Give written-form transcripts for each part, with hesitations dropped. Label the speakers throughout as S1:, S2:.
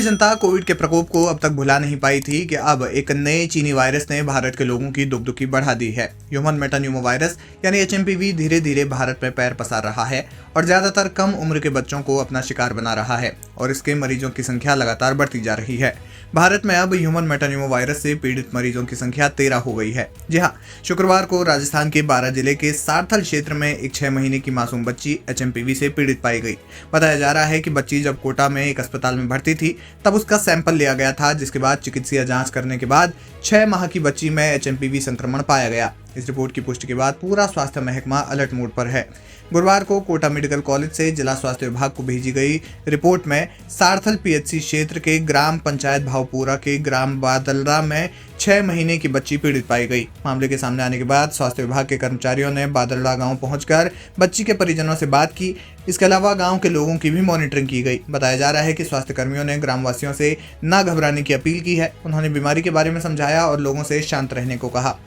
S1: जनता Covid के प्रकोप को अब तक भुला नहीं पाई थी कि अब एक नए चीनी वायरस ने भारत के लोगों की दुखदुखी बढ़ा दी है। ह्यूमन मेटान्यूमो वायरस यानी HMPV धीरे धीरे भारत में पैर पसार रहा है और ज्यादातर कम उम्र के बच्चों को अपना शिकार बना रहा है और इसके मरीजों की संख्या लगातार बढ़ती जा रही है। भारत में अब ह्यूमन मेटान्यूमो वायरस से पीड़ित मरीजों की संख्या 13 हो गई है। जी हाँ, शुक्रवार को राजस्थान के बारां जिले के सारथल क्षेत्र में एक 6 महीने की मासूम बच्ची HMPV से पीड़ित पाई गई। बताया जा रहा है कि बच्ची जब कोटा में एक अस्पताल में भर्ती थी तब उसका सैंपल लिया गया था, जिसके बाद चिकित्सीय जांच करने के बाद 6 माह की बच्ची में HMPV संक्रमण पाया गया। इस रिपोर्ट की पुष्टि के बाद पूरा स्वास्थ्य महकमा अलर्ट मोड पर है। गुरुवार को कोटा मेडिकल कॉलेज से जिला स्वास्थ्य विभाग को भेजी गई रिपोर्ट में सारथल PHC क्षेत्र के ग्राम पंचायत भावपुरा के ग्राम बादलरा में 6 महीने की बच्ची पीड़ित पाई गई। मामले के सामने आने के बाद स्वास्थ्य विभाग के कर्मचारियों ने बादलरा गांव पहुंचकर बच्ची के परिजनों से बात की। इसके अलावा गांव के लोगों की भी मॉनिटरिंग की गई। बताया जा रहा है कि स्वास्थ्य कर्मियों ने ग्रामवासियों से न घबराने की अपील की है। उन्होंने बीमारी के बारे में समझाया और लोगों से शांत रहने को कहा।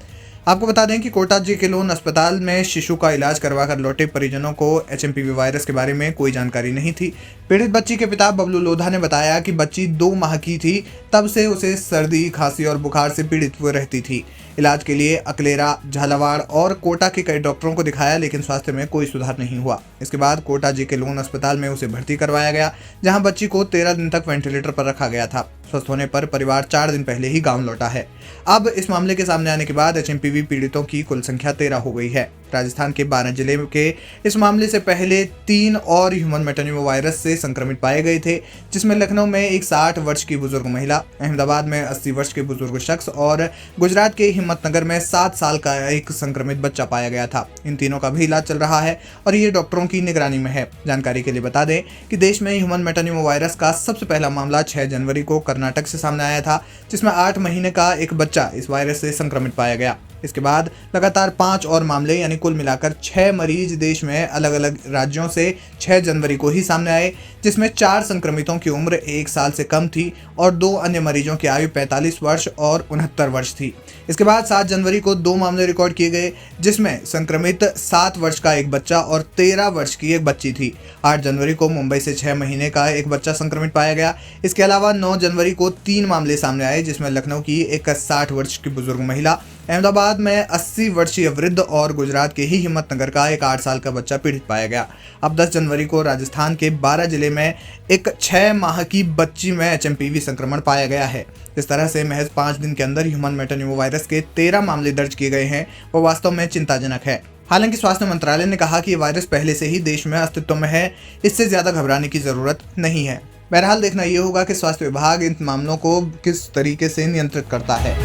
S1: आपको बता दें कि कोटा JK लोन अस्पताल में शिशु का इलाज करवाकर लौटे परिजनों को HMPV वायरस के बारे में कोई जानकारी नहीं थी। पीड़ित बच्ची के पिता बबलू लोधा ने बताया कि बच्ची 2 माह की थी, तब से उसे सर्दी, खांसी और बुखार से पीड़ित हुए रहती थी। इलाज के लिए अकलेरा, झालावाड़ और कोटा के कई डॉक्टरों को दिखाया, लेकिन स्वास्थ्य में कोई सुधार नहीं हुआ। इसके बाद कोटा JK लोन अस्पताल में उसे भर्ती करवाया गया, जहां बच्ची को 13 दिन तक वेंटिलेटर पर रखा गया था। स्वस्थ होने पर परिवार 4 दिन पहले ही गांव लौटा है। अब इस मामले के सामने आने के बाद HMPV पीड़ितों की कुल संख्या 13 हो गई है। राजस्थान के बारां जिले के इस मामले से पहले 3 और ह्यूमन मेटान्यूमो वायरस से संक्रमित पाए गए थे, जिसमें लखनऊ में एक 60 वर्ष की बुजुर्ग महिला, अहमदाबाद में 80 वर्ष के बुजुर्ग शख्स और गुजरात के हिम्मतनगर में 7 साल का एक संक्रमित बच्चा पाया गया था। इन तीनों का भी इलाज चल रहा है और ये डॉक्टरों की निगरानी में है। जानकारी के लिए बता दें कि देश में ह्यूमन मेटान्यूमो वायरस का सबसे पहला मामला 6 जनवरी को कर्नाटक से सामने आया था, जिसमें 8 महीने का एक बच्चा इस वायरस से संक्रमित पाया गया। इसके बाद लगातार 5 और मामले यानी कुल मिलाकर 6 मरीज देश में अलग अलग राज्यों से 6 जनवरी को ही सामने आए, जिसमें 4 संक्रमितों की उम्र 1 साल से कम थी और 2 अन्य मरीजों की आयु 45 वर्ष और 69 वर्ष थी। इसके बाद 7 जनवरी को 2 मामले रिकॉर्ड किए गए, जिसमें संक्रमित 7 वर्ष का एक बच्चा और 13 वर्ष की एक बच्ची थी। 8 जनवरी को मुंबई से 6 महीने का एक बच्चा संक्रमित पाया गया। इसके अलावा 9 जनवरी को 3 मामले सामने आए, जिसमें लखनऊ की एक 60 वर्ष की बुजुर्ग महिला, अहमदाबाद में 80 वर्षीय वृद्ध और गुजरात के ही हिम्मतनगर का एक 8 साल का बच्चा पीड़ित पाया गया। अब 10 जनवरी को राजस्थान के बारां जिले में एक 6 माह की बच्ची में HMPV संक्रमण पाया गया है। इस तरह से महज 5 दिन के अंदर ह्यूमन मेटान्यूमो वायरस के 13 मामले दर्ज किए गए हैं, वो वास्तव में चिंताजनक है। हालांकि स्वास्थ्य मंत्रालय ने कहा कि ये वायरस पहले से ही देश में अस्तित्व में है, इससे ज्यादा घबराने की जरूरत नहीं है। बहरहाल देखना ये होगा कि स्वास्थ्य विभाग इन मामलों को किस तरीके से नियंत्रित करता है।